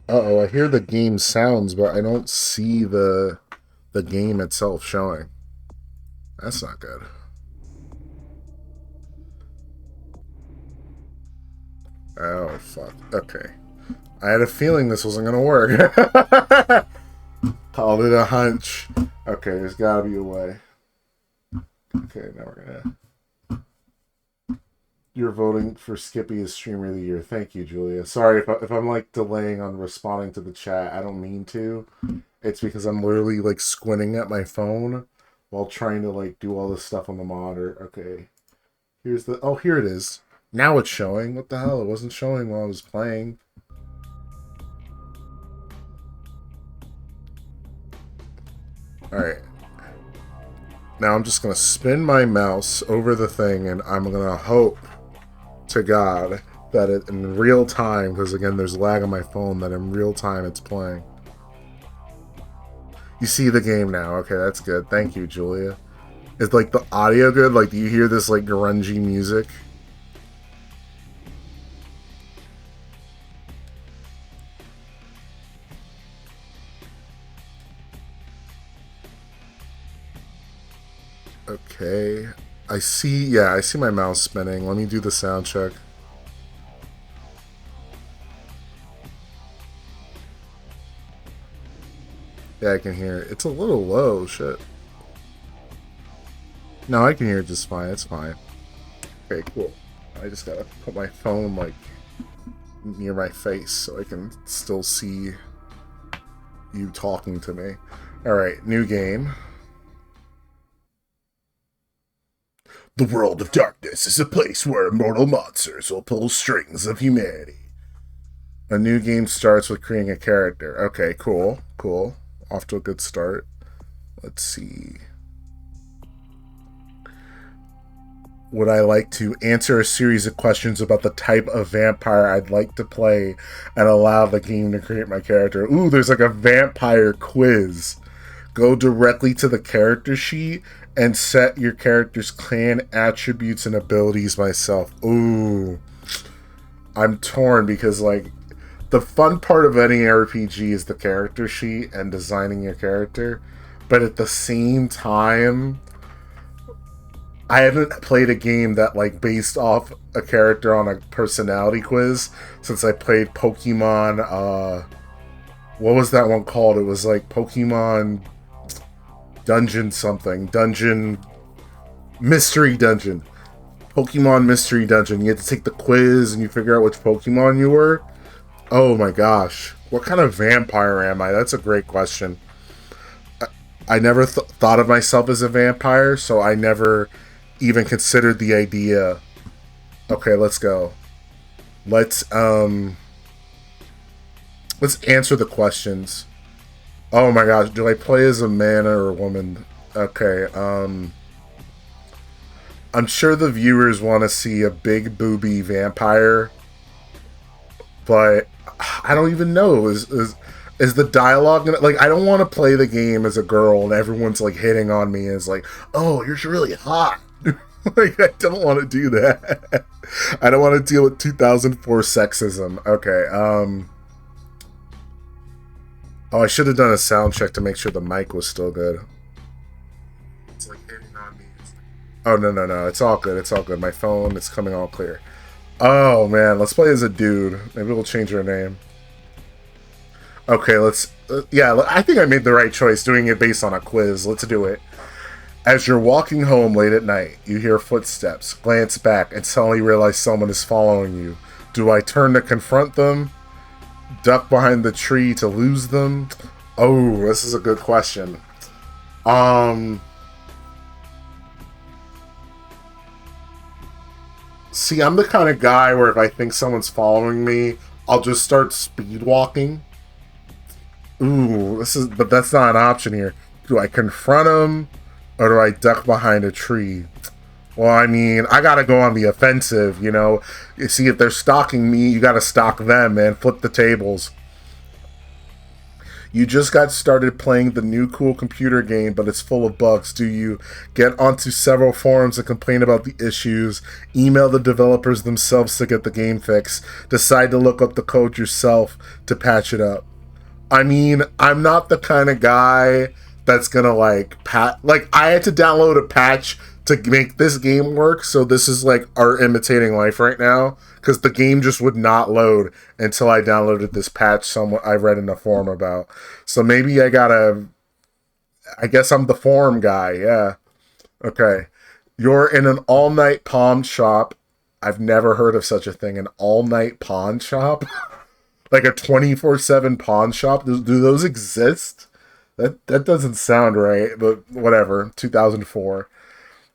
Uh-oh, I hear the game sounds, but I don't see the game itself showing. That's not good. Oh, fuck. Okay. I had a feeling this wasn't gonna work. Called it a hunch. Okay, there's gotta be a way. Okay, now we're gonna... You're voting for Skippy as Streamer of the Year. Thank you, Julia. Sorry if I'm like delaying on responding to the chat. I don't mean to. It's because I'm literally like squinting at my phone while trying to like do all this stuff on the monitor. Okay. Here's the... Oh, here it is. Now it's showing. What the hell? It wasn't showing while I was playing. Alright. Now I'm just going to spin my mouse over the thing and I'm going to hope to God that it in real time, because again there's lag on my phone, that in real time it's playing. You see the game now. Okay, that's good. Thank you, Julia. Is like the audio good? Like, do you hear this like grungy music? Okay. I see my mouse spinning. Let me do the sound check. Yeah, I can hear it. It's a little low, shit. No, I can hear it just fine. It's fine. Okay, cool. I just gotta put my phone, like, near my face so I can still see you talking to me. Alright, new game. The world of darkness is a place where immortal monsters will pull strings of humanity. A new game starts with creating a character. Okay, cool. Cool. Off to a good start. Let's see. Would I like to answer a series of questions about the type of vampire I'd like to play and allow the game to create my character? Ooh, there's like a vampire quiz. Go directly to the character sheet and set your character's clan attributes and abilities myself. Ooh. I'm torn because, like, the fun part of any RPG is the character sheet and designing your character. But at the same time, I haven't played a game that, like, based off a character on a personality quiz since I played Pokemon, what was that one called? It was like Pokemon Dungeon something. Mystery Dungeon. Pokemon Mystery Dungeon. You had to take the quiz and you figure out which Pokemon you were. Oh my gosh. What kind of vampire am I? That's a great question. I never thought of myself as a vampire, so I never even considered the idea. Okay, let's go. Let's answer the questions. Oh my gosh, do I play as a man or a woman? Okay, I'm sure the viewers want to see a big booby vampire, but I don't even know. Is the dialogue gonna, like, I don't want to play the game as a girl and everyone's like hitting on me and it's like, oh, you're really hot. Like, I don't want to do that. I don't want to deal with 2004 sexism. Okay, oh, I should have done a sound check to make sure the mic was still good. It's like hitting on me. Oh, no. It's all good. It's all good. My phone, it's coming all clear. Oh, man. Let's play as a dude. Maybe we'll change our name. Okay, let's... yeah, I think I made the right choice doing it based on a quiz. Let's do it. As you're walking home late at night, you hear footsteps, glance back, and suddenly realize someone is following you. Do I turn to confront them? Duck behind the tree to lose them? Oh, this is a good question. See, I'm the kind of guy where if I think someone's following me, I'll just start speed walking. Ooh, but that's not an option here. Do I confront them or do I duck behind a tree? Well, I mean, I gotta go on the offensive, you know. You see, if they're stalking me, you gotta stalk them, man. Flip the tables. You just got started playing the new cool computer game, but it's full of bugs. Do you get onto several forums and complain about the issues, email the developers themselves to get the game fixed, decide to look up the code yourself to patch it up? I mean, I'm not the kind of guy that's gonna like I had to download a patch to make this game work, so this is like art imitating life right now because the game just would not load until I downloaded this patch someone I read in a forum about. So maybe I guess I'm the forum guy, yeah. Okay. You're in an all-night pawn shop. I've never heard of such a thing, an all-night pawn shop? Like a 24/7 pawn shop? Do those exist? That doesn't sound right, but whatever. 2004.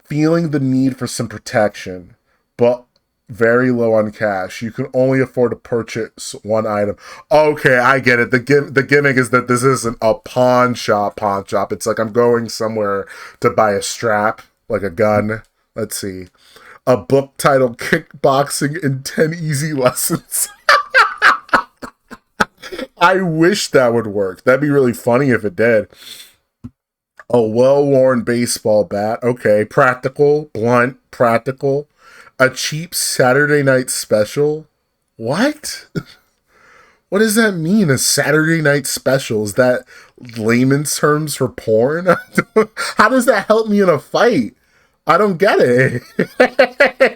Feeling the need for some protection, but very low on cash. You can only afford to purchase one item. Okay, I get it. The gimmick is that this isn't a pawn shop. Pawn shop. It's like I'm going somewhere to buy a strap, like a gun. Let's see. A book titled "Kickboxing in 10 Easy Lessons." I wish that would work. That'd be really funny if it did. A well-worn baseball bat. Okay, practical, blunt, practical. A cheap Saturday night special. What? What does that mean? A Saturday night special? Is that layman's terms for porn? How does that help me in a fight? I don't get it.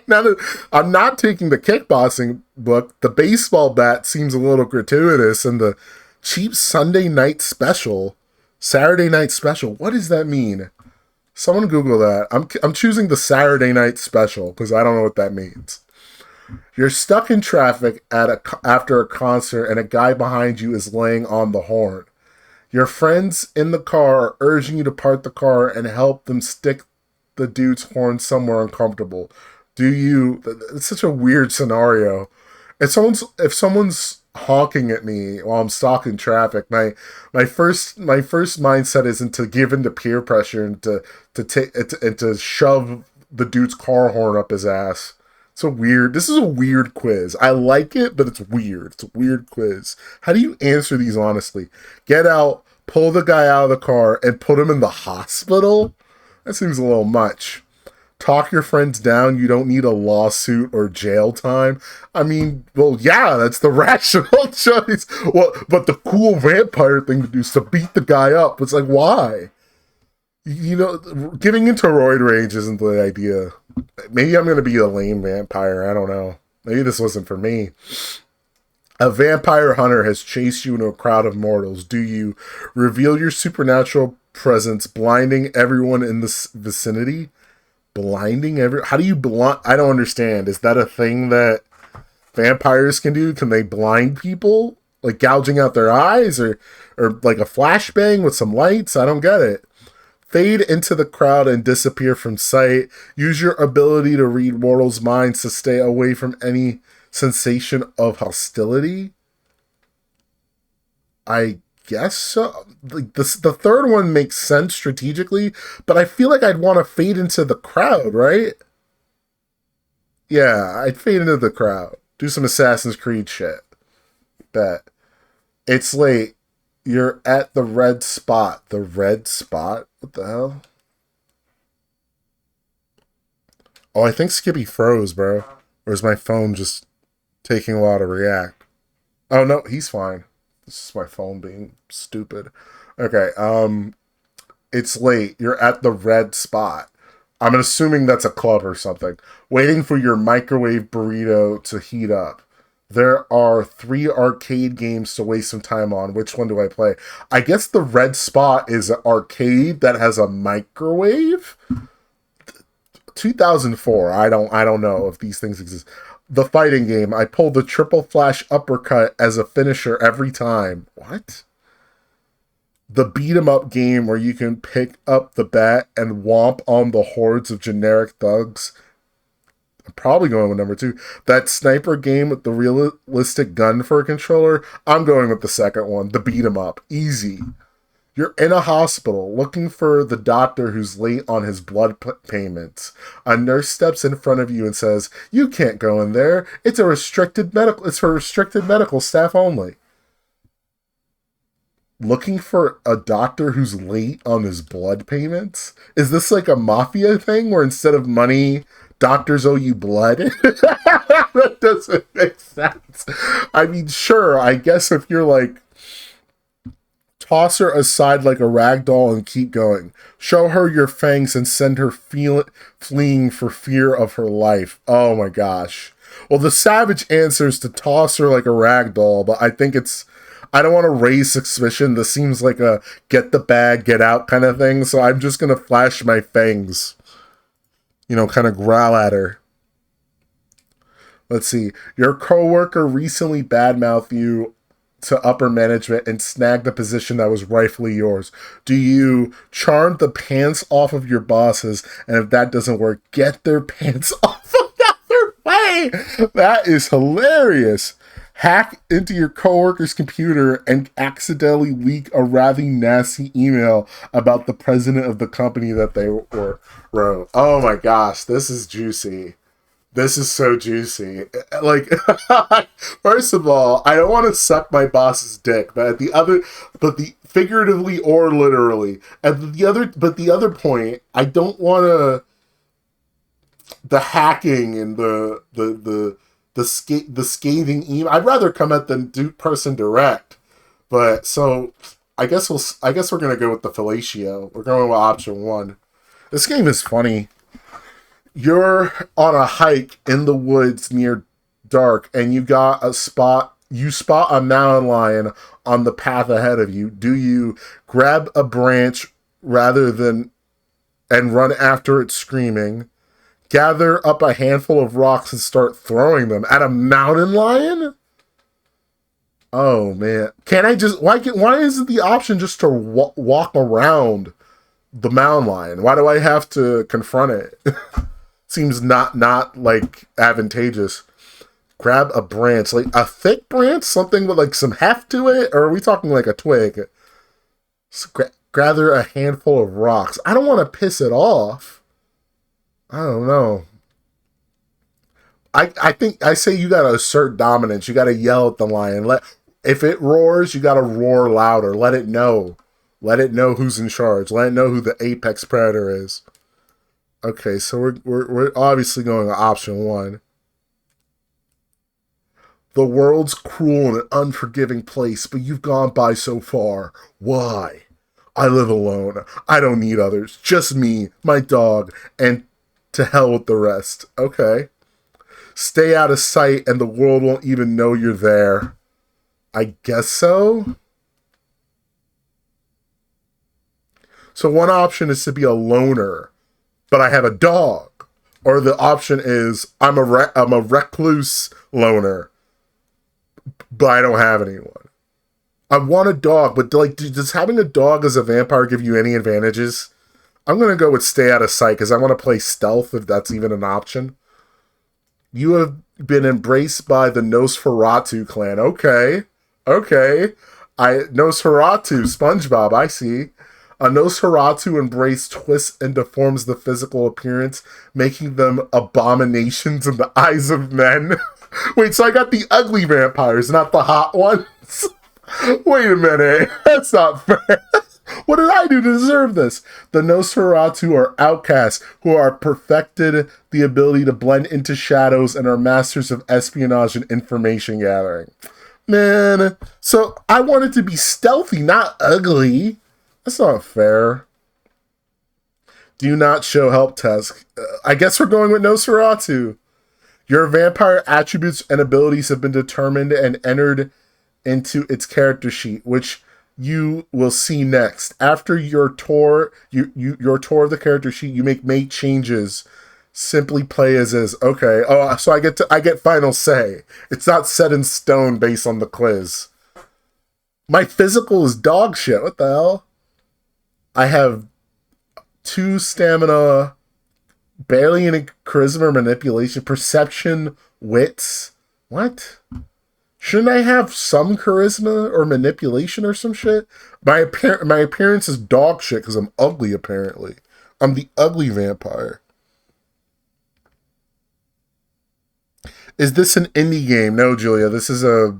Now that I'm not taking the kickboxing book, the baseball bat seems a little gratuitous, and the cheap Sunday night special, Saturday night special. What does that mean? Someone Google that. I'm choosing the Saturday night special because I don't know what that means. You're stuck in traffic after a concert, and a guy behind you is laying on the horn. Your friends in the car are urging you to park the car and help them stick the dude's horn somewhere uncomfortable. Do you? It's such a weird scenario. If someone's honking at me while I'm stuck in traffic, my first mindset isn't to give in to peer pressure and to shove the dude's car horn up his ass. This is a weird quiz. I like it, but it's weird. It's a weird quiz. How do you answer these honestly? Get out, pull the guy out of the car, and put him in the hospital? That seems a little much. Talk your friends down. You don't need a lawsuit or jail time. I mean, well, yeah, that's the rational choice. Well, but the cool vampire thing to do is to beat the guy up. It's like, why? You know, giving into roid rage isn't the idea. Maybe I'm going to be a lame vampire. I don't know. Maybe this wasn't for me. A vampire hunter has chased you into a crowd of mortals. Do you reveal your supernatural presence, blinding everyone in the vicinity? How do you blind? I don't understand. Is that a thing that vampires can do? Can they blind people? Like gouging out their eyes or like a flashbang with some lights? I don't get it. Fade into the crowd and disappear from sight. Use your ability to read mortals' minds to stay away from any sensation of hostility. I guess so. Like the third one makes sense strategically, but I feel like I'd want to fade into the crowd, right? Yeah, I'd fade into the crowd. Do some Assassin's Creed shit. Bet. It's late. You're at the red spot. The red spot? What the hell? Oh, I think Skippy froze, bro. Or is my phone just taking a while to react? Oh, no, he's fine. This is my phone being stupid. Okay, it's late. You're at the red spot. I'm assuming that's a club or something. Waiting for your microwave burrito to heat up. There are 3 arcade games to waste some time on. Which one do I play? I guess the red spot is an arcade that has a microwave? 2004. I don't know if these things exist. The fighting game. I pull the triple flash uppercut as a finisher every time. What? The beat 'em up game where you can pick up the bat and womp on the hordes of generic thugs. I'm probably going with number 2. That sniper game with the realistic gun for a controller. I'm going with the second one. The beat 'em up. Easy. You're in a hospital looking for the doctor who's late on his blood payments. A nurse steps in front of you and says, "You can't go in there. It's for restricted medical staff only." looking for a doctor who's late on his blood payments? Is this like a mafia thing where instead of money, doctors owe you blood? That doesn't make sense. I mean, sure, I guess if you're like, toss her aside like a rag doll and keep going. Show her your fangs and send her fleeing for fear of her life. Oh my gosh. Well, the savage answer is to toss her like a rag doll, but I think I don't want to raise suspicion. This seems like a get the bag, get out kind of thing, so I'm just going to flash my fangs. Kind of growl at her. Let's see. Your coworker recently badmouthed you to upper management and snagged a position that was rightfully yours. Do you charm the pants off of your bosses, and if that doesn't work, get their pants off another way? That is hilarious. Hack into your coworker's computer and accidentally leak a rather nasty email about the president of the company that they wrote. Oh my gosh, this is juicy. This is so juicy. Like, first of all, I don't want to suck my boss's dick, but figuratively or literally. And the other point, I don't want to, the hacking and the scathing email. I'd rather come at the person direct. But so I guess we're gonna go with the fellatio. We're going with option 1. This game is funny. You're on a hike in the woods near dark, and you spot a mountain lion on the path ahead of you. Do you grab a branch and run after it screaming? Gather up a handful of rocks and start throwing them at a mountain lion? Oh man. Why is it the option just to walk around the mountain lion? Why do I have to confront it? Seems not like advantageous. Grab a branch, like a thick branch, something with like some heft to it, or are we talking like a twig? So gather a handful of rocks. I don't want to piss it off. I don't know. I think I say you gotta assert dominance. You gotta yell at the lion. If it roars, you gotta roar louder. Let it know. Let it know who's in charge. Let it know who the apex predator is. Okay, so we're obviously going to option 1. The world's cruel and an unforgiving place, but you've gone by so far. Why? I live alone. I don't need others. Just me, my dog, and to hell with the rest. Okay. Stay out of sight and the world won't even know you're there. I guess so. So one option is to be a loner, but I have a dog. Or the option is I'm a recluse loner, but I don't have anyone. I want a dog, but like, does having a dog as a vampire give you any advantages? I'm going to go with stay out of sight because I want to play stealth if that's even an option. You have been embraced by the Nosferatu clan. Okay. Nosferatu, SpongeBob, I see. A Nosferatu embrace twists and deforms the physical appearance, making them abominations in the eyes of men. Wait, so I got the ugly vampires, not the hot ones? Wait a minute. That's not fair. What did I do to deserve this? The Nosferatu are outcasts who are perfected the ability to blend into shadows and are masters of espionage and information gathering. Man, so I wanted to be stealthy, not ugly. That's not fair. Do not show help test. I guess we're going with Nosferatu. Your vampire attributes and abilities have been determined and entered into its character sheet, which you will see next. After your tour, your tour of the character sheet, you make changes. Simply play as is. Okay. Oh, so I get final say. It's not set in stone based on the quiz. My physical is dog shit. What the hell? I have 2 stamina, barely any charisma or manipulation, perception, wits. What? Shouldn't I have some charisma or manipulation or some shit? My appearance is dog shit because I'm ugly, apparently. I'm the ugly vampire. Is this an indie game? No, Julia. This is a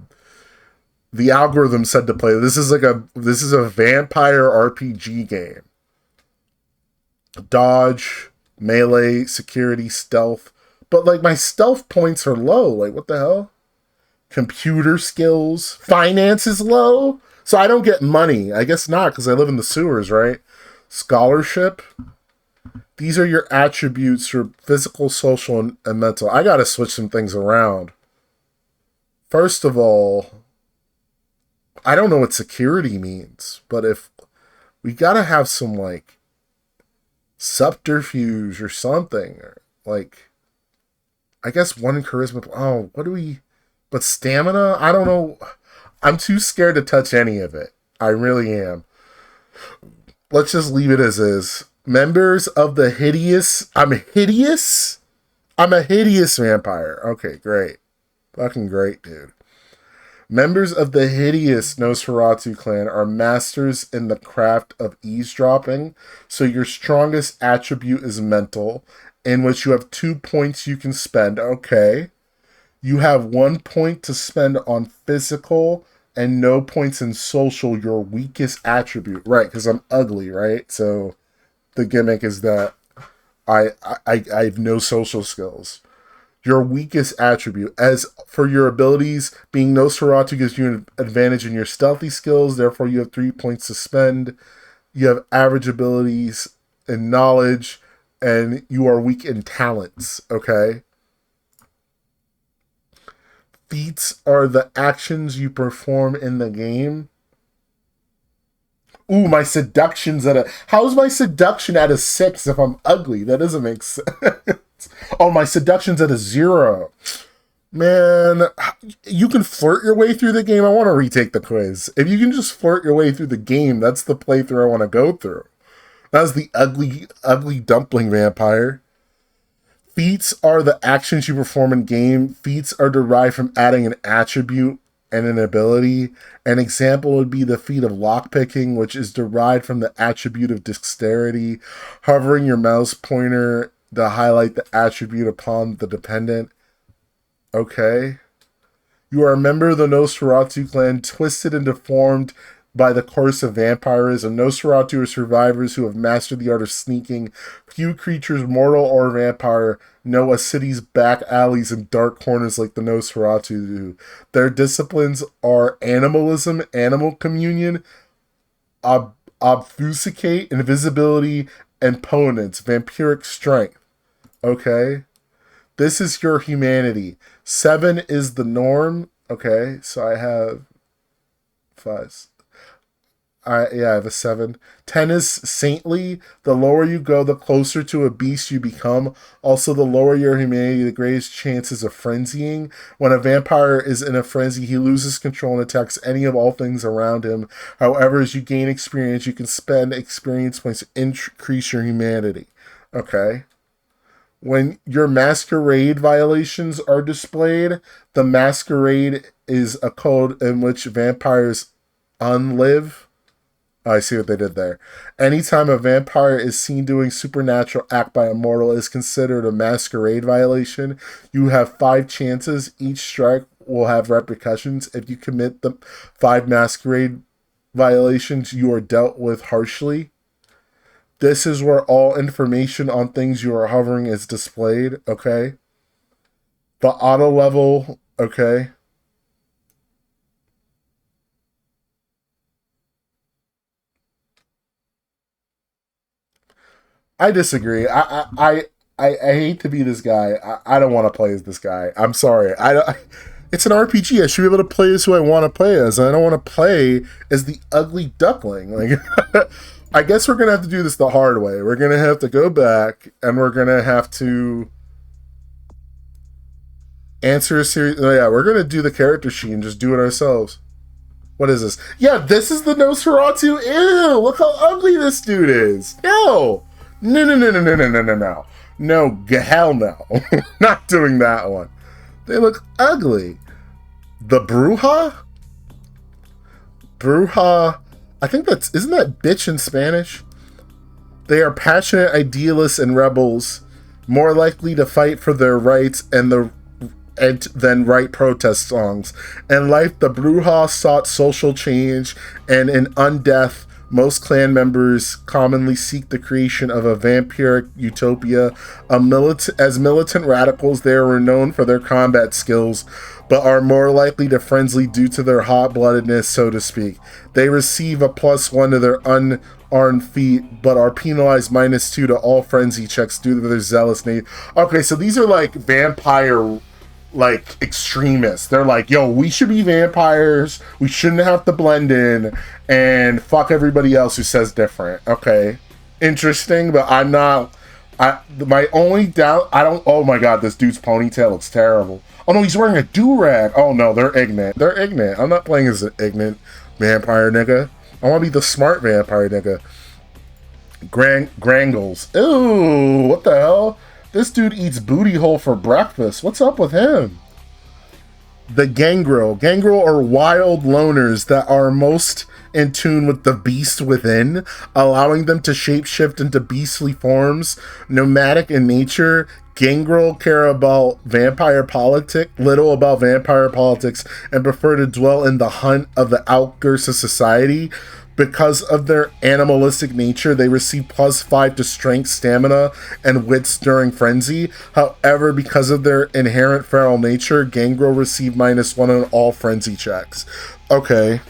The algorithm said to play. This is a vampire RPG game. Dodge, melee, security, stealth. But like my stealth points are low. Like what the hell? Computer skills, finance is low. So I don't get money. I guess not because I live in the sewers, right? Scholarship. These are your attributes for physical, social, and mental. I gotta switch some things around. First of all, I don't know what security means, but if we gotta have some like subterfuge or something, or like I guess one charisma. Oh, what do we? But stamina, I don't know. I'm too scared to touch any of it. I really am. Let's just leave it as is. Members of the hideous. I'm hideous. I'm a hideous vampire. Okay, great. Fucking great, dude. Members of the hideous Nosferatu clan are masters in the craft of eavesdropping, so your strongest attribute is mental, in which you have 2 points you can spend. Okay. You have 1 point to spend on physical and no points in social, your weakest attribute. Right, because I'm ugly, right? So the gimmick is that I have no social skills. Your weakest attribute. As for your abilities, being Nosferatu gives you an advantage in your stealthy skills, therefore you have 3 points to spend. You have average abilities and knowledge, and you are weak in talents, okay? Feats are the actions you perform in the game. Ooh, my seduction's at a... How's my seduction at a 6 if I'm ugly? That doesn't make sense. Oh, my seduction's at a 0. Man, you can flirt your way through the game. I want to retake the quiz. If you can just flirt your way through the game, that's the playthrough I want to go through. That's the ugly dumpling vampire. Feats are the actions you perform in game. Feats are derived from adding an attribute and an ability. An example would be the feat of lockpicking, which is derived from the attribute of dexterity. Hovering your mouse pointer to highlight the attribute upon the dependent. Okay. You are a member of the Nosferatu clan, twisted and deformed by the course of vampirism. Nosferatu are survivors who have mastered the art of sneaking. Few creatures, mortal or vampire, know a city's back alleys and dark corners like the Nosferatu do. Their disciplines are animalism, animal communion, obfuscate, invisibility, and ponence, vampiric strength. Okay? This is your humanity. 7 is the norm. Okay, so I have 5. I have a 7. 10 is saintly. The lower you go, the closer to a beast you become. Also, the lower your humanity, the greatest chances of frenzying. When a vampire is in a frenzy, he loses control and attacks any of all things around him. However, as you gain experience, you can spend experience points to increase your humanity. Okay. When your masquerade violations are displayed, the masquerade is a code in which vampires unlive. I see what they did there. Anytime a vampire is seen doing supernatural act by a mortal, it is considered a masquerade violation. You have 5 chances. Each strike will have repercussions. If you commit the 5 masquerade violations, you are dealt with harshly. This is where all information on things you are hovering is displayed, okay? The auto level, okay? I disagree. I hate to be this guy. I don't want to play as this guy. I'm sorry. It's an RPG. I should be able to play as who I want to play as. I don't want to play as the ugly duckling. Like, I guess we're going to have to do this the hard way. We're going to have to go back and we're going to have to answer a series. Oh, yeah, we're going to do the character sheet and just do it ourselves. What is this? Yeah, this is the Nosferatu. Ew, look how ugly this dude is. No. No. No, hell no. Not doing that one. They look ugly. The Bruja? Bruja, I think isn't that bitch in Spanish? They are passionate idealists and rebels, more likely to fight for their rights and and then write protest songs. In life, the Bruja sought social change, and in Undeath, most clan members commonly seek the creation of a vampiric utopia. As militant radicals, they are renowned for their combat skills, but are more likely to frenzy due to their hot-bloodedness, so to speak. They receive a +1 to their unarmed feat, but are penalized -2 to all frenzy checks due to their zealous nature. Okay, so these are like vampire like extremists. They're like, yo, we should be vampires. We shouldn't have to blend in, and fuck everybody else who says different. Okay, interesting, but I'm not. My only doubt. I don't. Oh my god, this dude's ponytail looks terrible. Oh no, he's wearing a do-rag. Oh no, they're ignorant. They're ignorant. I'm not playing as an ignorant vampire nigga. I want to be the smart vampire nigga. Grangles. Ooh, what the hell? This dude eats booty hole for breakfast. What's up with him? The Gangrel. Gangrel are wild loners that are most in tune with the beast within, allowing them to shapeshift into beastly forms. Nomadic in nature, Gangrel care about little about vampire politics, and prefer to dwell in the hunt of the outskirts of society. Because of their animalistic nature, they receive +5 to strength, stamina, and wits during frenzy. However, because of their inherent feral nature, Gangrel receive -1 on all frenzy checks. Okay.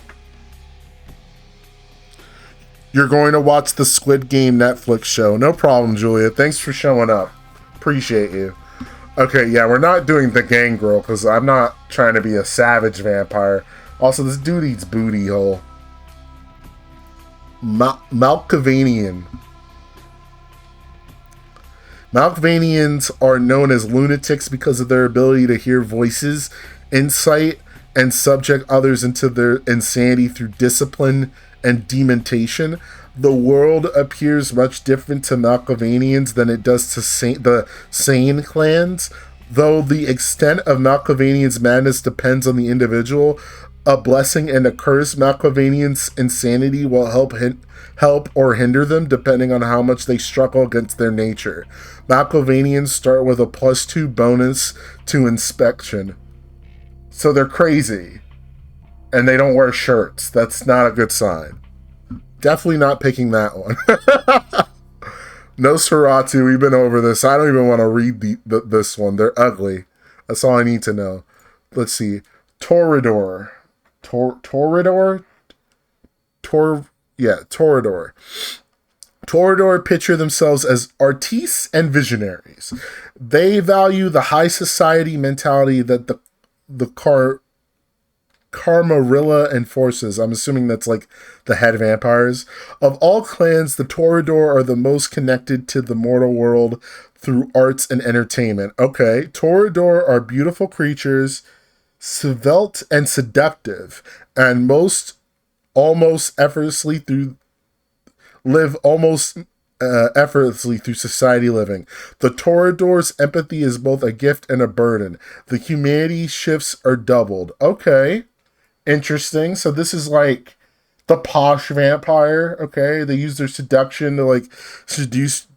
You're going to watch the Squid Game Netflix show. No problem, Julia. Thanks for showing up. Appreciate you. Okay, yeah, we're not doing the Gangrel, because I'm not trying to be a savage vampire. Also, this dude eats booty hole. Malkavian. Malkavians are known as lunatics because of their ability to hear voices, insight, and subject others into their insanity through discipline and dementation. The world appears much different to Malkavians than it does to the sane clans, though the extent of Malkavians' madness depends on the individual. A blessing and a curse. Malkavians' insanity will help or hinder them depending on how much they struggle against their nature. Malkavians start with a +2 bonus to inspection. So they're crazy. And they don't wear shirts. That's not a good sign. Definitely not picking that one. Nosferatu, we've been over this. I don't even want to read this one. They're ugly. That's all I need to know. Let's see. Toreador. Toreador? Toreador. Toreador picture themselves as artistes and visionaries. They value the high society mentality that the Camarilla enforces. I'm assuming that's like the head vampires. Of all clans, the Toreador are the most connected to the mortal world through arts and entertainment. Okay, Toreador are beautiful creatures, svelte and seductive, and almost effortlessly through society living. The Toreador's empathy is both a gift and a burden. The humanity shifts are doubled. Okay, interesting. So this is like the posh vampire. Okay, they use their seduction to like seduce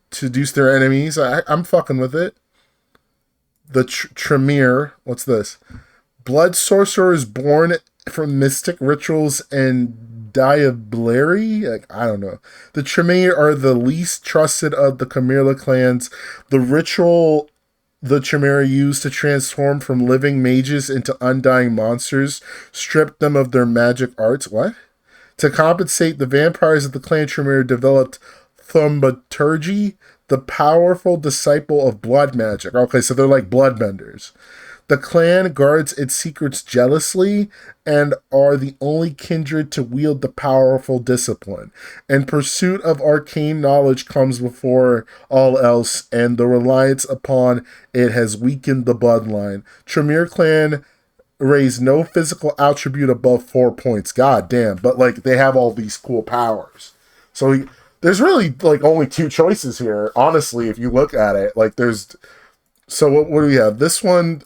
their enemies. I'm fucking with it. The Tremere. What's this? Blood sorcerers born from mystic rituals and diablerie? Like, I don't know. The Tremere are the least trusted of the Camarilla clans. The ritual the Tremere used to transform from living mages into undying monsters stripped them of their magic arts. What? To compensate, the vampires of the clan Tremere developed thaumaturgy, the powerful disciple of blood magic. Okay, so they're like bloodbenders. The clan guards its secrets jealously and are the only kindred to wield the powerful discipline. And pursuit of arcane knowledge comes before all else, and the reliance upon it has weakened the bloodline. Tremere clan raise no physical attribute above 4 points. God damn. But like they have all these cool powers. So there's really like only two choices here. Honestly, if you look at it, like there's... So what do we have? This one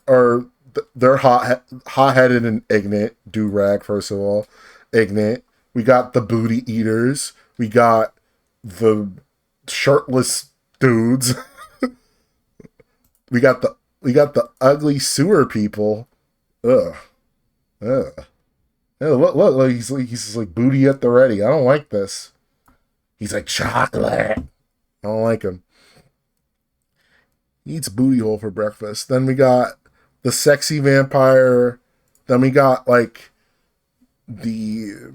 they're hot-headed and ignorant. Do-rag, first of all. Ignorant. We got the booty eaters. We got the shirtless dudes. We got the We got the ugly sewer people. Ugh. Ugh. Yeah, look, look, he's like booty at the ready. I don't like this. He's like chocolate. I don't like him. He eats booty hole for breakfast. Then we got the sexy vampire. Then we got like the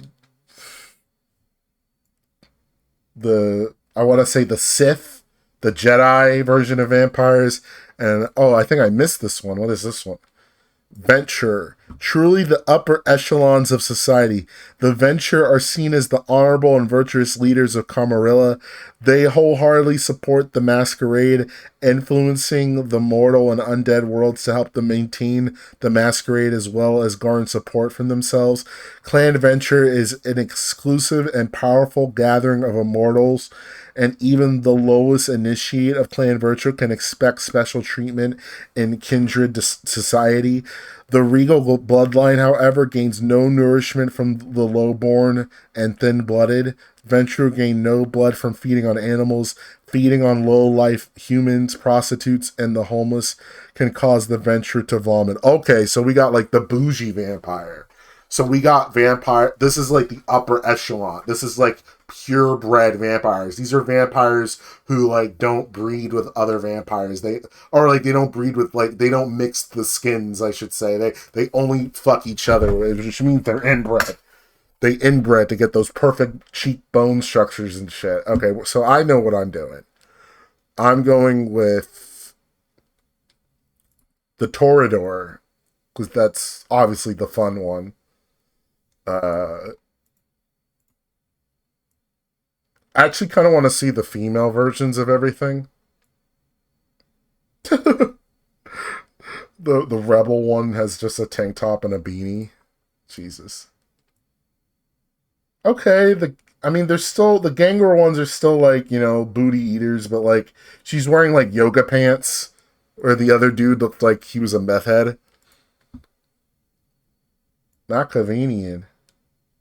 I want to say the Sith, the Jedi version of vampires. And oh, I think I missed this one. What is this one? Venture, truly the upper echelons of society. The Venture are seen as the honorable and virtuous leaders of Camarilla. They wholeheartedly support the Masquerade, influencing the mortal and undead worlds to help them maintain the Masquerade as well as garner support from themselves. Clan Venture is an exclusive and powerful gathering of immortals, and even the lowest initiate of Clan Virtue can expect special treatment in kindred society. The regal bloodline, however, gains no nourishment from the lowborn and thin-blooded. Venture gain no blood from feeding on animals. Feeding on low-life humans, prostitutes, and the homeless can cause the Venture to vomit. Okay, so we got like the bougie vampire. So we got vampire. This is like the upper echelon. This is like purebred vampires. These are vampires who like don't breed with other vampires. They don't breed with like they don't mix the skins. I should say they only fuck each other, which means they're inbred. They inbred to get those perfect cheekbone structures and shit. Okay, so I know what I'm doing. I'm going with the Toreador because that's obviously the fun one. I actually kind of want to see the female versions of everything. the rebel one has just a tank top and a beanie. Jesus. Okay, there's still the Gangrel ones are still like, booty eaters, but like she's wearing like yoga pants, or the other dude looked like he was a meth head. Not convenient.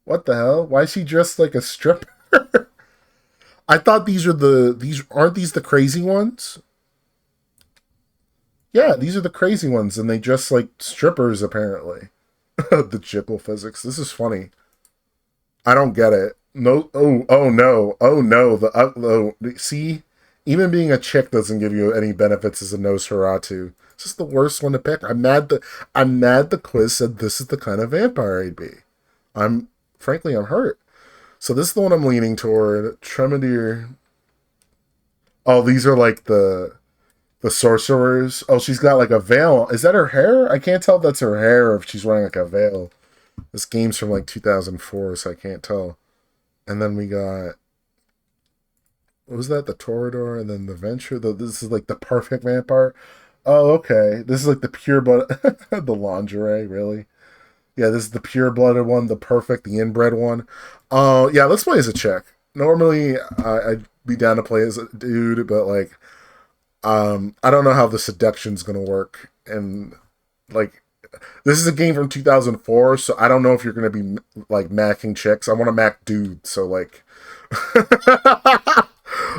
What the hell? Why is she dressed like a stripper? I thought aren't these the crazy ones? Yeah, these are the crazy ones, and they dress like strippers apparently. The Jickle physics. This is funny. I don't get it. No. Oh no. Oh no. See, even being a chick doesn't give you any benefits as a Nosferatu. It's just the worst one to pick. I'm mad the quiz said this is the kind of vampire I'd be. Frankly, I'm hurt. So this is the one I'm leaning toward. Tremedier. Oh, these are like the sorcerers. Oh, she's got like a veil. Is that her hair? I can't tell if that's her hair or if she's wearing like a veil. This game's from like 2004, so I can't tell. And then we got, what was that? The Toreador, and then the Venture. This is like the perfect vampire. Oh, okay. This is like the pure blood, the lingerie, really. Yeah, this is the pure-blooded one, the perfect, the inbred one. Yeah, let's play as a chick. Normally, I'd be down to play as a dude, but like, I don't know how the seduction's gonna work. And like, this is a game from 2004, so I don't know if you're gonna be like macking chicks. I want to mac dudes, so like,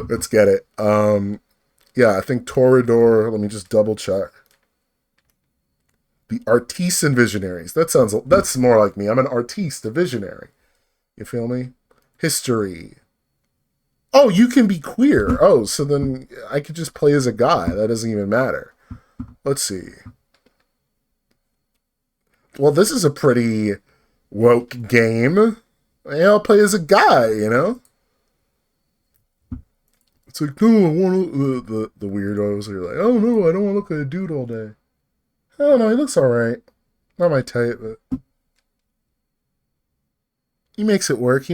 let's get it. Yeah, I think Toreador. Let me just double check. The artiste and visionaries. That's more like me. I'm an artiste, a visionary. You feel me? History. Oh, you can be queer. Oh, so then I could just play as a guy. That doesn't even matter. Let's see. Well, this is a pretty woke game. Yeah, I'll play as a guy, It's like, no, I want to... The weirdos are like, oh no, I don't want to look like a dude all day. I don't know, he looks alright. Not my type, but... He makes it work.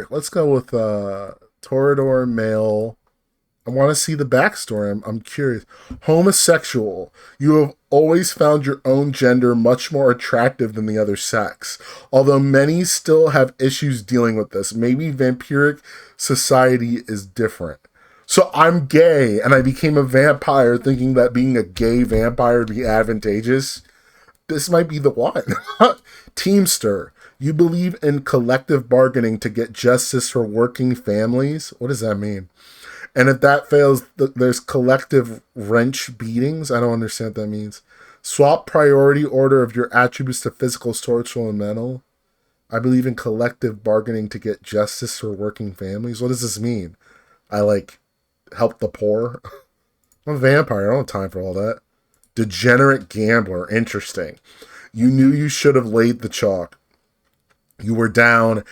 Let's go with Toreador male. I want to see the backstory. I'm curious. Homosexual. You have always found your own gender much more attractive than the other sex. Although many still have issues dealing with this. Maybe vampiric society is different. So I'm gay, and I became a vampire thinking that being a gay vampire would be advantageous. This might be the one. Teamster. You believe in collective bargaining to get justice for working families? What does that mean? And if that fails, there's collective wrench beatings. I don't understand what that means. Swap priority order of your attributes to physical, social, and mental. I believe in collective bargaining to get justice for working families. What does this mean? I like help the poor. I'm a vampire. I don't have time for all that. Degenerate gambler. Interesting. You knew you should have laid the chalk. You were down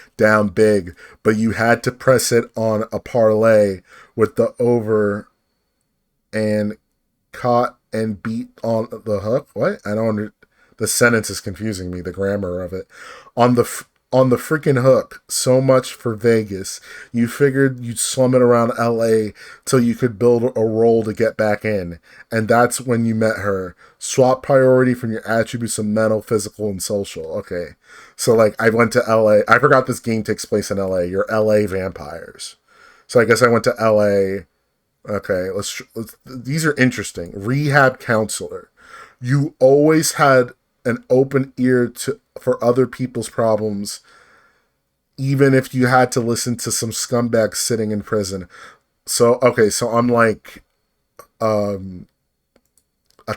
big, but you had to press it on a parlay with the over and caught and beat on the hook. What? I don't under. The sentence is confusing me. The grammar of it. On the freaking hook. So much for Vegas. You figured you'd slum it around LA till you could build a roll to get back in. And that's when you met her. Swap priority from your attributes of mental, physical, and social. Okay. So, like, I went to LA. I forgot this game takes place in LA. You're LA vampires. So I guess I went to LA. Okay, let's these are interesting. Rehab counselor. You always had an open ear for other people's problems, even if you had to listen to some scumbags sitting in prison. So, okay, so I'm like a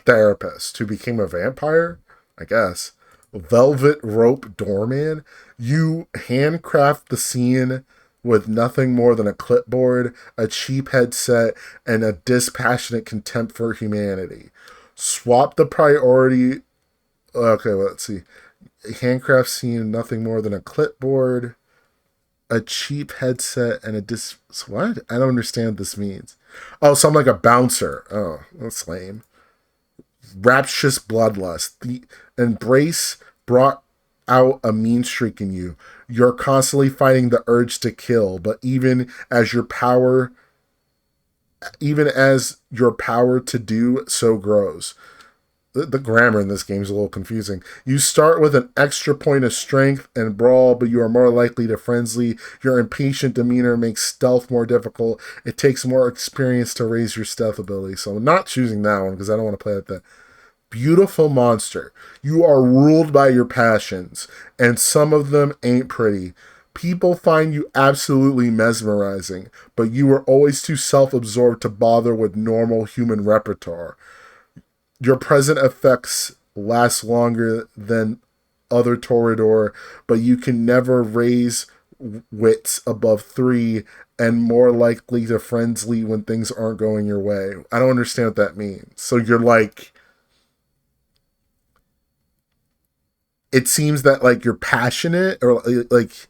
therapist who became a vampire, I guess. Velvet rope doorman. You handcraft the scene with nothing more than a clipboard, a cheap headset, and a dispassionate contempt for humanity. Swap the priority. Okay, let's see. Handcraft scene, nothing more than a clipboard, a cheap headset, and a What? I don't understand what this means. Oh, so I'm like a bouncer. Oh, that's lame. Rapturous bloodlust. The embrace brought out a mean streak in you. You're constantly fighting the urge to kill, but even as your power to do so grows. The grammar in this game is a little confusing. You start with an extra point of strength and brawl, but you are more likely to frenzy. Your impatient demeanor makes stealth more difficult. It takes more experience to raise your stealth ability. So I'm not choosing that one because I don't want to play at that. Beautiful monster. You are ruled by your passions, and some of them ain't pretty. People find you absolutely mesmerizing, but you are always too self-absorbed to bother with normal human repertoire. Your present effects last longer than other Toreador, but you can never raise wits above 3 and more likely to frenzy when things aren't going your way. I don't understand what that means. So you're like... It seems that, like, you're passionate, or, like...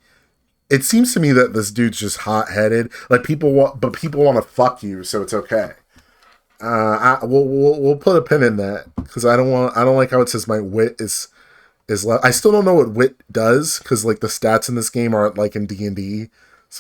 It seems to me that this dude's just hot-headed. Like, people want to fuck you, so it's okay. We'll put a pin in that because I don't like how it says my wit is I still don't know what wit does because, like, the stats in this game aren't like in D&D,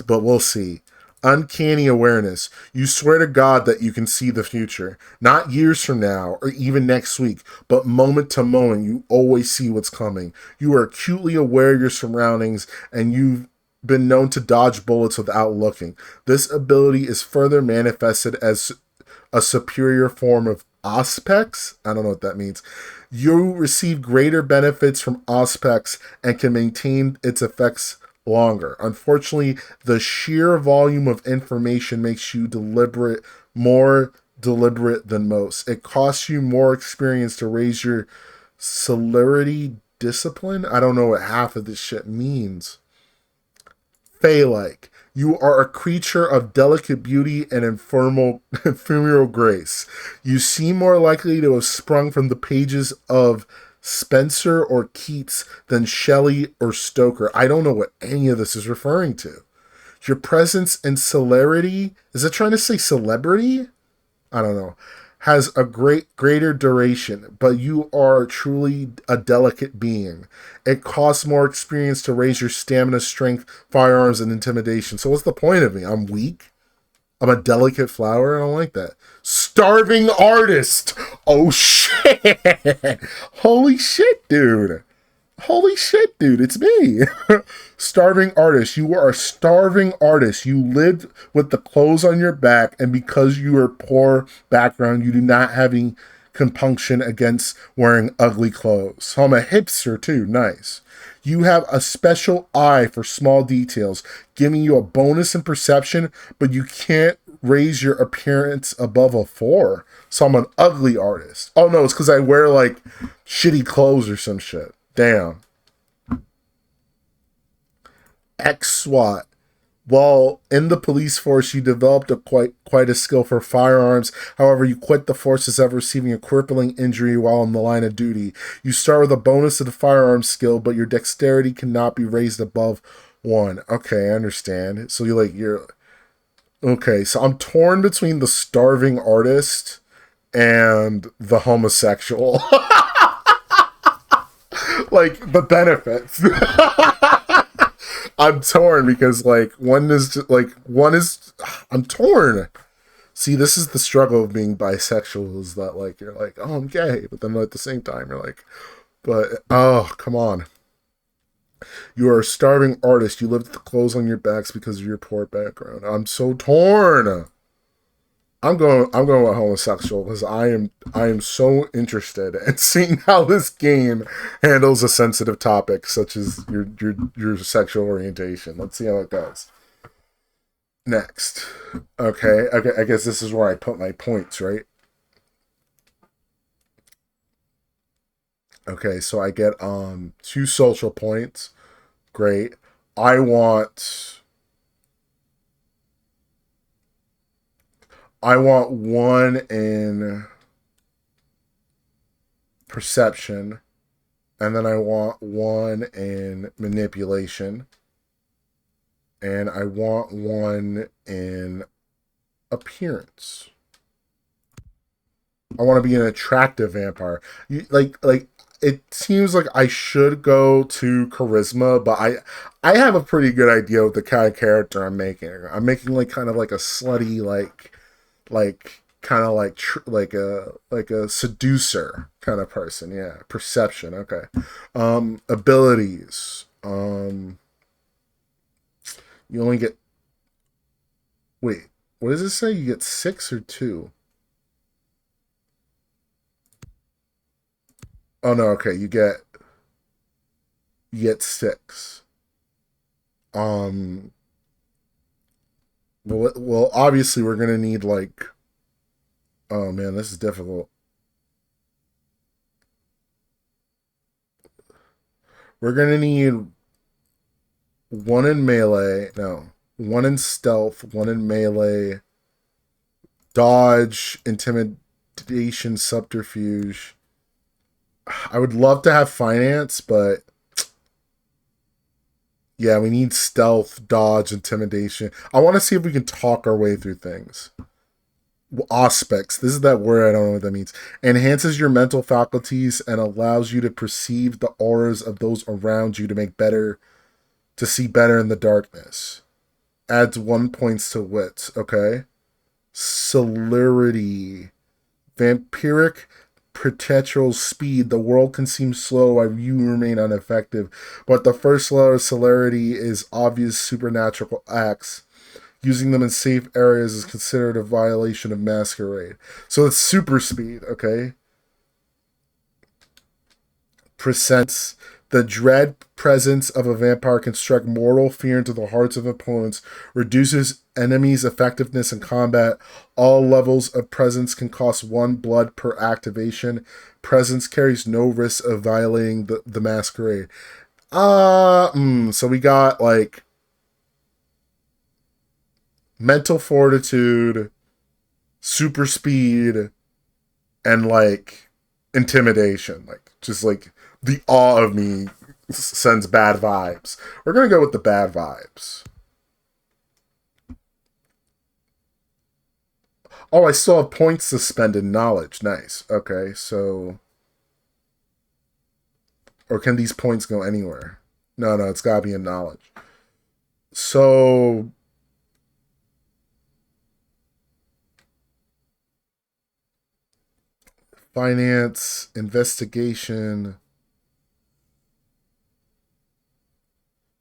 but we'll see. Uncanny awareness. You swear to God that you can see the future, not years from now or even next week, but moment to moment. You always see what's coming. You are acutely aware of your surroundings, and you've been known to dodge bullets without looking. This ability is further manifested as a superior form of Auspex. I don't know what that means. You receive greater benefits from Auspex and can maintain its effects longer. Unfortunately, the sheer volume of information makes you more deliberate than most. It costs you more experience to raise your celerity discipline. I don't know what half of this shit means. Fey-like. You are a creature of delicate beauty and ephemeral grace. You seem more likely to have sprung from the pages of Spencer or Keats than Shelley or Stoker. I don't know what any of this is referring to. Your presence and celerity, is it trying to say celebrity? I don't know. Has a greater duration, but you are truly a delicate being. It costs more experience to raise your stamina, strength, firearms, and intimidation. So what's the point of me? I'm weak? I'm a delicate flower? I don't like that. Starving artist! Oh, shit! Holy shit, dude. Holy shit, dude, it's me. Starving artist. You are a starving artist. You lived with the clothes on your back, and because you are poor background, you do not have any compunction against wearing ugly clothes. So I'm a hipster too. Nice. You have a special eye for small details, giving you a bonus in perception, but you can't raise your appearance above a 4. So I'm an ugly artist. Oh no, it's because I wear like shitty clothes or some shit. Damn. X SWAT. While in the police force, you developed quite a skill for firearms. However, you quit the forces after receiving a crippling injury while in the line of duty. You start with a bonus to the firearms skill, but your dexterity cannot be raised above 1. Okay, I understand. So you're okay. So I'm torn between the starving artist and the homosexual. Like the benefits. I'm torn because I'm torn. See, this is the struggle of being bisexual, is that like you're like, oh, I'm gay, but then at the same time you're like, but oh, come on. You are a starving artist. You live with the clothes on your backs because of your poor background. I'm so torn. I'm going with homosexual because I am so interested in seeing how this game handles a sensitive topic such as your sexual orientation. Let's see how it goes. Next. Okay, I guess this is where I put my points, right? Okay, so I get 2 social points. Great. I want 1 in perception, and then I want 1 in manipulation, and I want 1 in appearance. I want to be an attractive vampire. Like it seems like I should go to charisma, but I have a pretty good idea of the kind of character I'm making. I'm making like kind of like a slutty like kind of like a seducer kind of person. Yeah, perception. Okay. Abilities. You only get, wait, what does it say? You get 6 or 2? Oh no, okay, you get 6. Um well obviously we're gonna need like, oh man, this is difficult. We're gonna need 1 in melee, no, 1 in stealth, 1 in melee, dodge, intimidation, subterfuge. I would love to have finance, but yeah, we need stealth, dodge, intimidation. I want to see if we can talk our way through things. Aspects. This is that word, I don't know what that means. Enhances your mental faculties and allows you to perceive the auras of those around you to see better in the darkness. Adds 1 points to wits. Okay. Celerity. Vampiric perpetual speed. The world can seem slow while you remain ineffective, but the first letter of celerity is obvious supernatural acts. Using them in safe areas is considered a violation of masquerade. So it's super speed, okay? Presents. The dread presence of a vampire can strike mortal fear into the hearts of opponents, reduces enemies' effectiveness in combat. All levels of presence can cost 1 blood per activation. Presence carries no risk of violating the masquerade. So we got like mental fortitude, super speed, and like intimidation. Like just like the awe of me sends bad vibes. We're gonna go with the bad vibes. Oh, I still have points to spend in knowledge. Nice. Okay, so, or can these points go anywhere? No, it's gotta be in knowledge. So finance, investigation,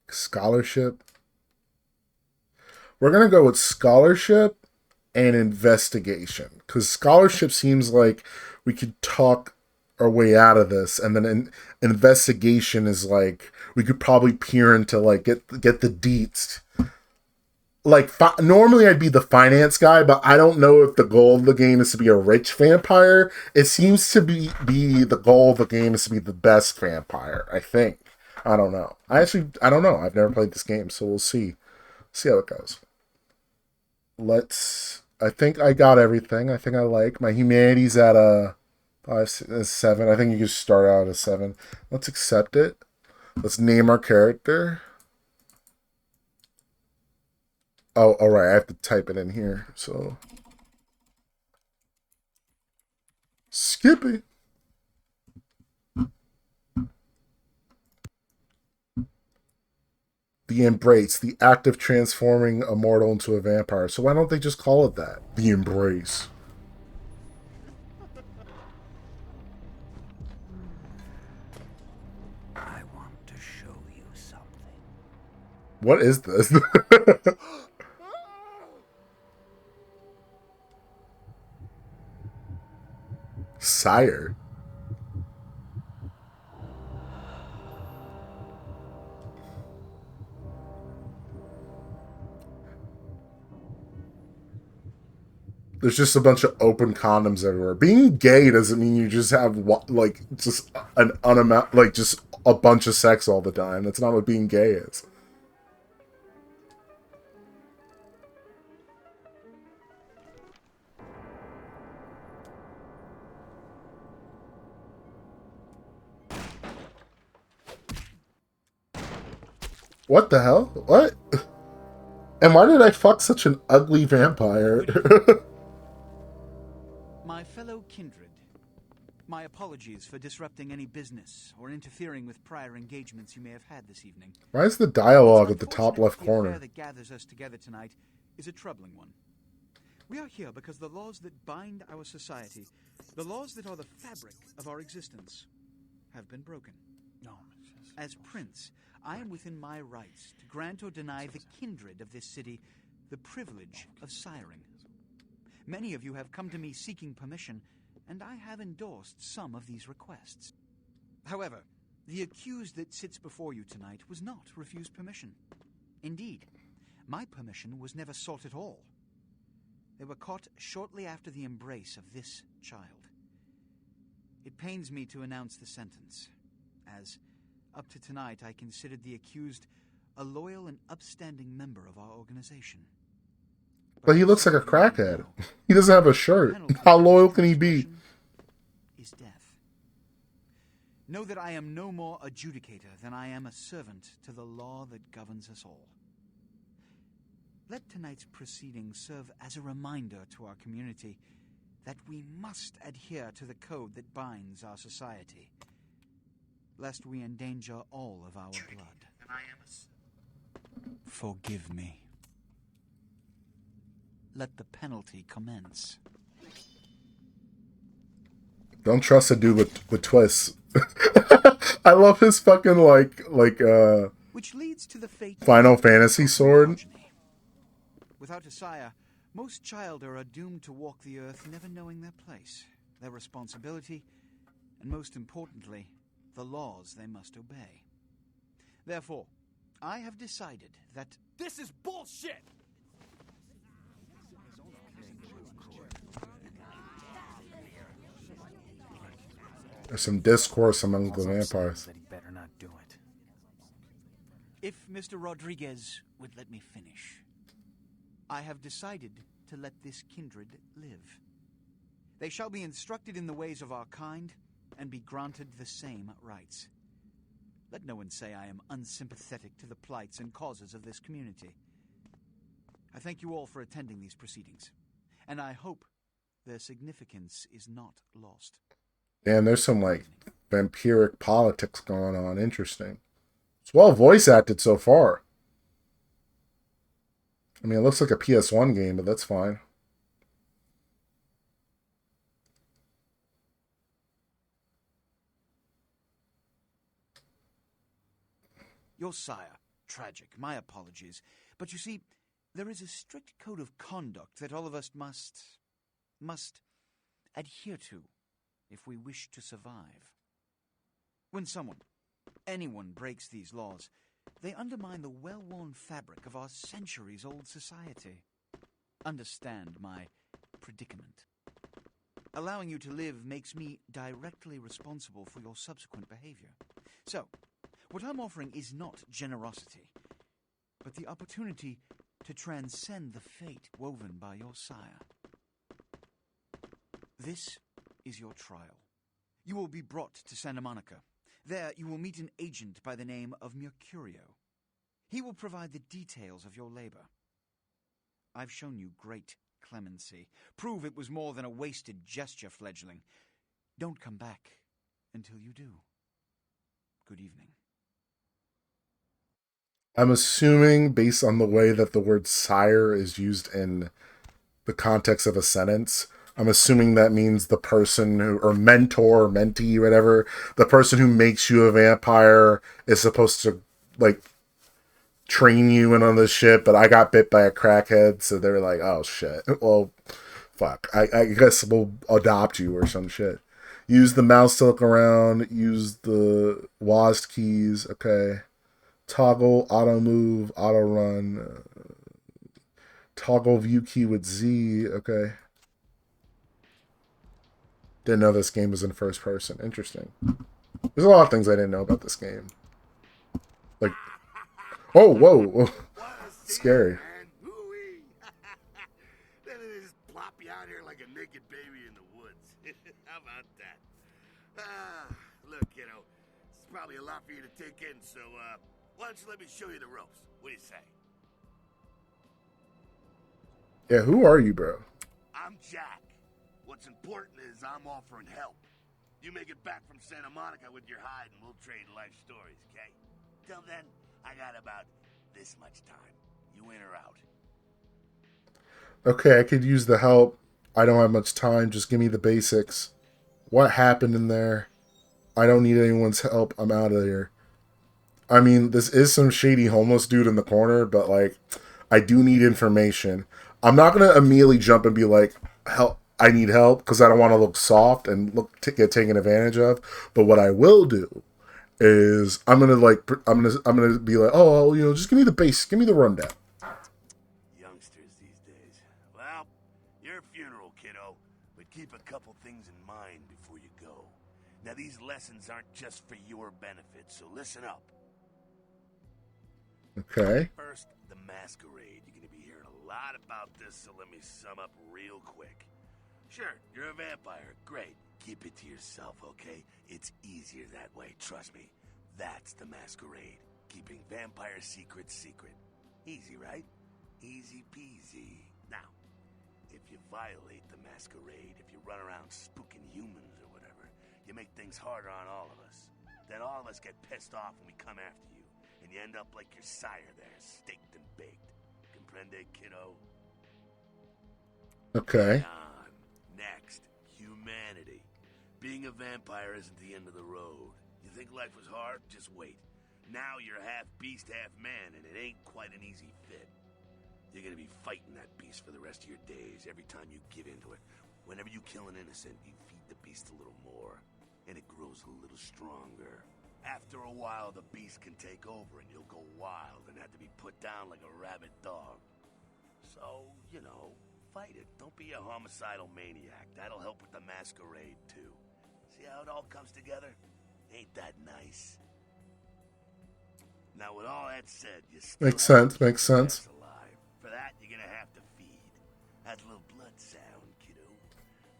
scholarship. We're gonna go with scholarship and investigation because scholarship seems like we could talk our way out of this, and then investigation is like we could probably peer into like get the deets. like normally I'd be the finance guy, but I don't know if the goal of the game is to be a rich vampire. It seems to be the goal of the game is to be the best vampire. I think. I don't know. I don't know. I've never played this game, so we'll see. See how it goes. Let's. I think I got everything. I think I like my humanity's at a 7. I think you can start out at a 7. Let's accept it. Let's name our character. Oh, all right. I have to type it in here. So, Skippy. The Embrace, the act of transforming a mortal into a vampire. So why don't they just call it that? The Embrace. I want to show you something. What is this? Sire. There's just a bunch of open condoms everywhere. Being gay doesn't mean you just have like just an unamount, like just a bunch of sex all the time. That's not what being gay is. What the hell? What? And why did I fuck such an ugly vampire? My fellow kindred, my apologies for disrupting any business or interfering with prior engagements you may have had this evening. Why is the dialogue at the top left corner? The affair that gathers us together tonight is a troubling one. We are here because the laws that bind our society, the laws that are the fabric of our existence, have been broken. No. As Prince, I am within my rights to grant or deny the kindred of this city the privilege of siring. Many of you have come to me seeking permission, and I have endorsed some of these requests. However, the accused that sits before you tonight was not refused permission. Indeed, my permission was never sought at all. They were caught shortly after the embrace of this child. It pains me to announce the sentence, as up to tonight I considered the accused a loyal and upstanding member of our organization. But he looks like a crackhead. He doesn't have a shirt. How loyal can he be? Is death. Know that I am no more adjudicator than I am a servant to the law that governs us all. Let tonight's proceedings serve as a reminder to our community that we must adhere to the code that binds our society, lest we endanger all of our blood. Forgive me. Let the penalty commence. Don't trust a dude with twists. I love his fucking which leads to the fate Final Fantasy sword. Without a sire, most childer are doomed to walk the earth never knowing their place, their responsibility, and most importantly, the laws they must obey. Therefore, I have decided that this is bullshit! There's some discourse among the vampires. That he better not do it. If Mr. Rodriguez would let me finish, I have decided to let this kindred live. They shall be instructed in the ways of our kind and be granted the same rights. Let no one say I am unsympathetic to the plights and causes of this community. I thank you all for attending these proceedings, and I hope their significance is not lost. And there's some like vampiric politics going on. Interesting. It's well voice acted so far. I mean, it looks like a PS1 game, but that's fine. Your sire, tragic, my apologies. But you see, there is a strict code of conduct that all of us must adhere to if we wish to survive. When anyone breaks these laws, they undermine the well-worn fabric of our centuries-old society. Understand my predicament. Allowing you to live makes me directly responsible for your subsequent behavior. So, what I'm offering is not generosity, but the opportunity to transcend the fate woven by your sire. This is your trial. You will be brought to Santa Monica. There you will meet an agent by the name of Mercurio. He will provide the details of your labor. I've shown you great clemency. Prove it was more than a wasted gesture, fledgling. Don't come back until you do. Good evening. I'm assuming, based on the way that the word sire is used in the context of a sentence, I'm assuming that means the person who, or mentor, or mentee, whatever, the person who makes you a vampire is supposed to, like, train you in on this shit, but I got bit by a crackhead, so they were like, oh shit, well, fuck, I guess we'll adopt you or some shit. Use the mouse to look around, use the WASD keys, okay. Toggle, auto move, auto run, toggle view key with Z, okay. Didn't know this game was in first person. Interesting. There's a lot of things I didn't know about this game. Like, oh, whoa, scary. Then they just plop you out here like a naked baby in the woods. How about that? Look, kiddo, it's probably a lot for you to take in, so why don't you let me show you the ropes? What do you say? Yeah, who are you, bro? I'm Jack. What's important is I'm offering help. You make it back from Santa Monica with your hide and we'll trade life stories, okay? Till then, I got about this much time. You in or out? Okay, I could use the help. I don't have much time. Just give me the basics. What happened in there? I don't need anyone's help. I'm out of here. I mean, this is some shady homeless dude in the corner, but, like, I do need information. I'm not going to immediately jump and be like, help. I need help, because I don't want to look soft and get taken advantage of. But what I will do is I'm gonna be like, oh, just give me the base, give me the rundown. Youngsters these days. Well, your funeral, kiddo, but keep a couple things in mind before you go. Now, these lessons aren't just for your benefit, so listen up. Okay. First, the masquerade. You're gonna be hearing a lot about this, so let me sum up real quick. Sure, you're a vampire. Great. Keep it to yourself, okay? It's easier that way, trust me. That's the masquerade. Keeping vampire secrets secret. Easy, right? Easy peasy. Now, if you violate the masquerade, if you run around spooking humans or whatever, you make things harder on all of us. Then all of us get pissed off when we come after you, and you end up like your sire there, staked and baked. Comprende, kiddo? Okay. Next, humanity. Being a vampire isn't the end of the road. You think life was hard? Just wait. Now you're half beast, half man, and it ain't quite an easy fit. You're gonna be fighting that beast for the rest of your days, every time you give into it. Whenever you kill an innocent, you feed the beast a little more, and it grows a little stronger. After a while, the beast can take over, and you'll go wild and have to be put down like a rabid dog. So, fight it. Don't be a homicidal maniac. That'll help with the masquerade, too. See how it all comes together? Ain't that nice? Now, with all that said, you still Makes sense. Makes sense. alive. For that, you're gonna have to feed. That's a little blood sound, kiddo.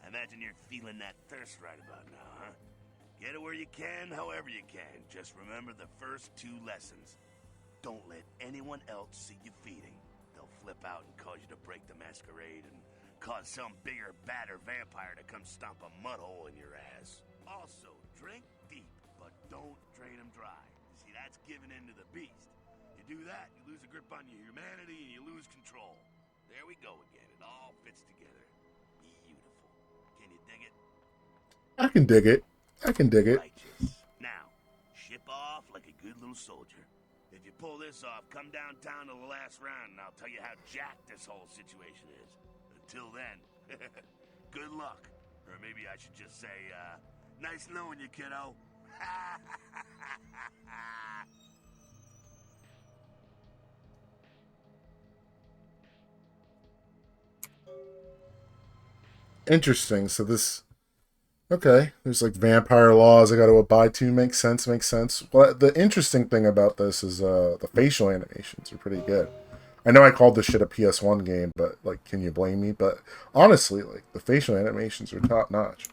I imagine you're feeling that thirst right about now, huh? Get it where you can, however you can. Just remember the first 2 lessons. Don't let anyone else see you feeding. Flip out and cause you to break the masquerade and cause some bigger, badder vampire to come stomp a mud hole in your ass. Also, drink deep, but don't drain them dry. You see, that's giving in to the beast. You do that, you lose a grip on your humanity and you lose control. There we go again. It all fits together. Beautiful. Can you dig it? I can dig it. I can dig it. Righteous. Now, ship off like a good little soldier. If you pull this off, come downtown to the last round, and I'll tell you how jacked this whole situation is. Until then, good luck. Or maybe I should just say, nice knowing you, kiddo. Interesting. So this, okay, there's like vampire laws I got to abide to. Makes sense. Makes sense. Well, the interesting thing about this is the facial animations are pretty good. I know I called this shit a PS1 game, but like, can you blame me? But honestly, like the facial animations are top notch.